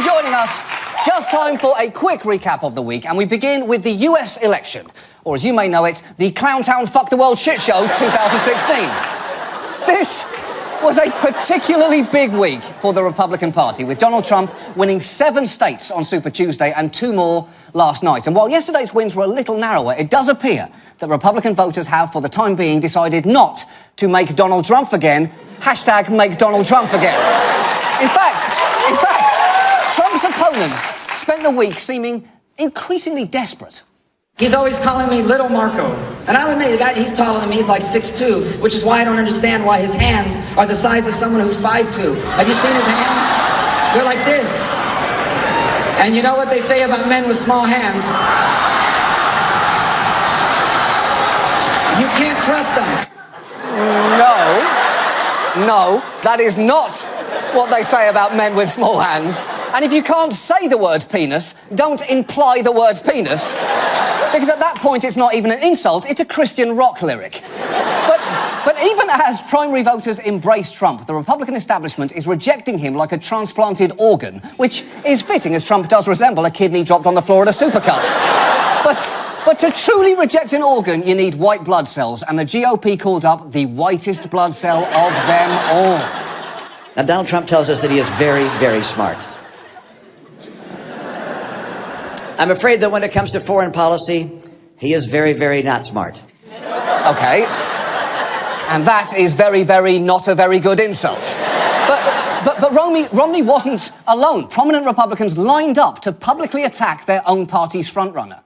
for joining us. Just time for a quick recap of the week, and we begin with the US election, or as you may know it, the Clowntown Fuck the World Shit Show 2016. This was a particularly big week for the Republican Party, with Donald Trump winning 7 states on Super Tuesday and 2 more last night. And while yesterday's wins were a little narrower, it does appear that Republican voters have, for the time being, decided not to make Donald Trump again. Hashtag make Donald Trump again. In fact, Trump's opponents spent the week seeming increasingly desperate. He's always calling me Little Marco. And I'll admit that he's taller than me, he's like 6'2", which is why I don't understand why his hands are the size of someone who's 5'2". Have you seen his hands? They're like this. And you know what they say about men with small hands? You can't trust them. No, that is not what they say about men with small hands. And if you can't say the word penis, don't imply the word penis, because at that point it's not even an insult, it's a Christian rock lyric. But even as primary voters embrace Trump, the Republican establishment is rejecting him like a transplanted organ, which is fitting, as Trump does resemble a kidney dropped on the floor at a supercuts. But to truly reject an organ, you need white blood cells, and the GOP called up the whitest blood cell of them all. Now, Donald Trump tells us that he is very, very smart. I'm afraid that when it comes to foreign policy, he is very, very not smart. Okay. And that is very, very not a very good insult. But Romney wasn't alone. Prominent Republicans lined up to publicly attack their own party's frontrunner.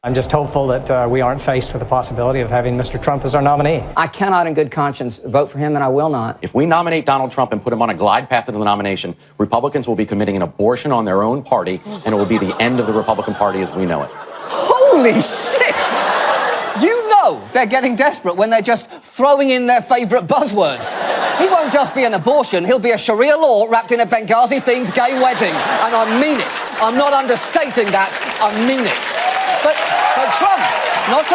I'm just hopeful that we aren't faced with the possibility of having Mr. Trump as our nominee. I cannot in good conscience vote for him, and I will not. If we nominate Donald Trump and put him on a glide path to the nomination, Republicans will be committing an abortion on their own party, and it will be the end of the Republican Party as we know it. Holy shit! You know they're getting desperate when they're just throwing in their favourite buzzwords. He won't just be an abortion, he'll be a Sharia law wrapped in a Benghazi-themed gay wedding. And I mean it. I'm not understating that. I mean it. But Trump, not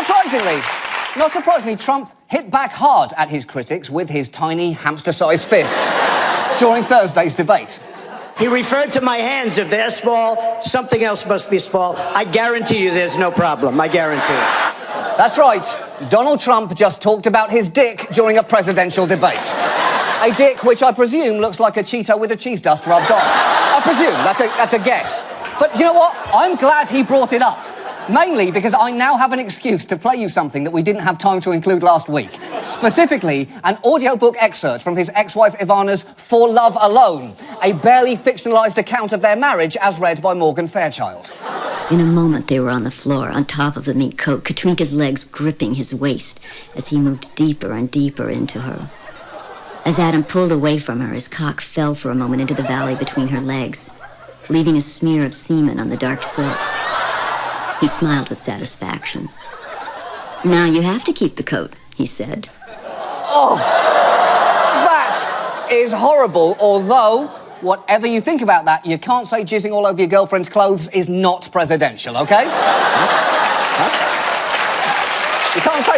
surprisingly, Trump hit back hard at his critics with his tiny hamster-sized fists during Thursday's debate. He referred to my hands. If they're small, something else must be small. I guarantee you there's no problem. I guarantee it. That's right. Donald Trump just talked about his dick during a presidential debate. A dick which I presume looks like a Cheeto with a cheese dust rubbed on. I presume. That's a guess. But you know what? I'm glad he brought it up. Mainly because I now have an excuse to play you something that we didn't have time to include last week. Specifically, an audiobook excerpt from his ex-wife Ivana's For Love Alone, a barely fictionalised account of their marriage as read by Morgan Fairchild. In a moment, they were on the floor, on top of the mink coat, Katrinka's legs gripping his waist as he moved deeper and deeper into her. As Adam pulled away from her, his cock fell for a moment into the valley between her legs, leaving a smear of semen on the dark silk. He smiled with satisfaction. Now you have to keep the coat, he said. Oh, that is horrible, although, whatever you think about that, you can't say jizzing all over your girlfriend's clothes is not presidential, okay? You can't say